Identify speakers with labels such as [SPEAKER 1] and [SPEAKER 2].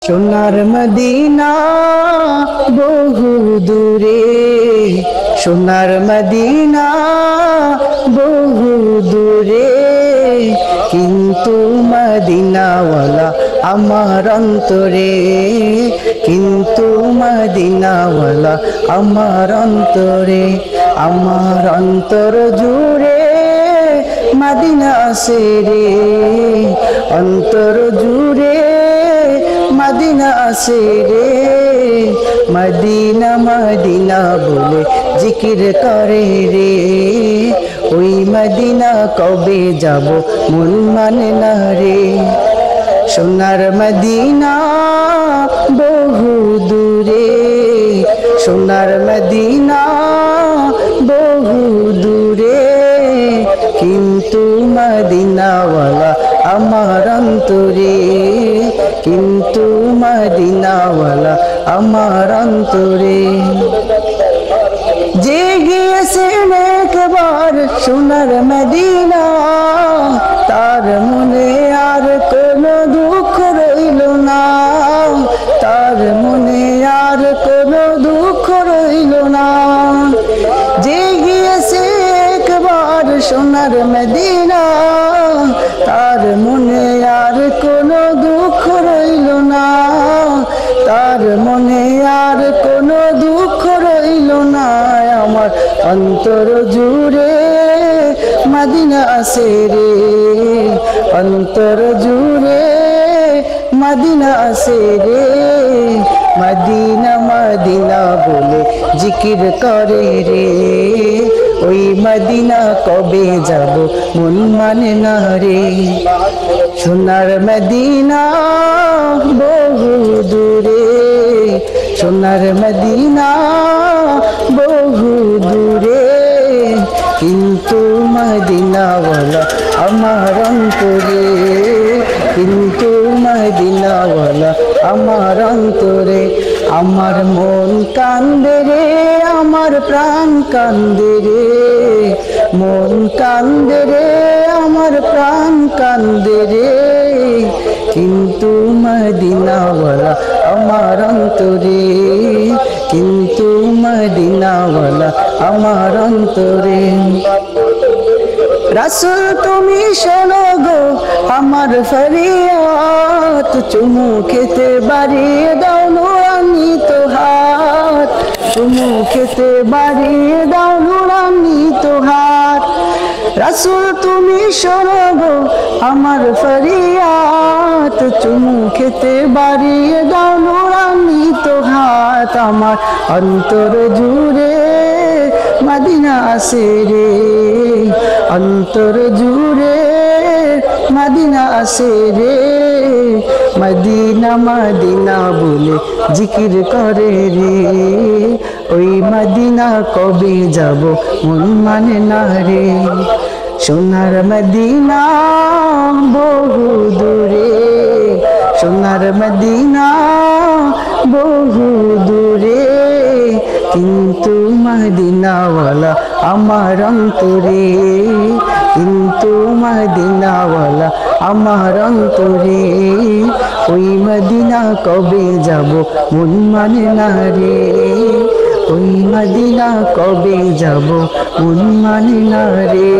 [SPEAKER 1] সোনার মদিনা বহু দূরে, সোনার মদিনা বহু দূরে, কিন্তু মদিনাওয়ালা আমার অন্তরে, কিন্তু মদিনাওয়ালা আমার অন্তরে। আমার অন্তর জুড়ে মদিনা আছে রে, অন্তর জুড়ে মদিনা আছে রে। মদিনা মদিনা বলে জিকির করে রে, ওই মদিনা কবে যাব মন মানে না রে। সোনার মদিনা বহু দূরে, সোনার মদিনা বহু দূরে, কিন্তু মদিনাওয়ালা আমার অন্তরে, কিন্তু মদিনাওয়ালা আমার অন্তরে। যে গিয়েছেন একবার সোনার মদিনা, তার মনে আর কোনো দুঃখ রইল না, তার মনে আর কোনো দুঃখ রইল না। যে গিয়েছে একবার সোনার মদিনা, তার মনে আর কোনো দুঃখ রইল না, তার মনে আর কোনো দুঃখ রইল না। আমার অন্তর জুড়ে মদিনা আছে রে, অন্তর জুড়ে মদিনা আছে রে। মদিনা মদিনা বলে জিকির করে রে, ওই মদিনা কবে যাব মন মানে না রে। সোনার মদিনা বহু দূরে, সোনার মদিনা বহু দূরে, কিন্তু মদিনাওয়ালা আমার অন্তরে, কিন্তু মদিনাওয়ালা আমার অন্তরে। আমার মন কান্দে রে, আমার প্রাণ কান্দে রে, মন কান্দে রে, আমার প্রাণ কান্দে রে, কিন্তু মদিনাওয়ালা আমার অন্তরে, কিন্তু মদিনাওয়ালা আমার অন্তরে। রাসূল তুমি শোনো গো আমার ফরিয়াদ, চুমু খেতে বাড়িয়ে দাও নুরানিত হাত, চুমু খেতে বাড়িয়ে দাও নুরানিত হাত। রাসূল তুমি শোনো গো আমার ফরিয়াদ, চুমু খেতে বাড়িয়ে দাও নুরানিত হাত। আমার অন্তর জুড়ে মদিনা আছে রে, অন্তর জুড়ে মদিনা আছে রে। মদিনা মদিনা বলে জিকির করে রে, ওই মদিনা কবে যাব মন মানে না রে। সোনার মদিনা বহু দূরে, সোনার মদিনা বহু দূরে, কিন্তু মদিনাওয়ালা আমার অন্তরে, কিন্তু মদিনাওয়ালা আমার অন্তরে। ওই মদিনা কবে যাব মন মানে না রে, ওই মদিনা কবে যাব মন মানে না রে।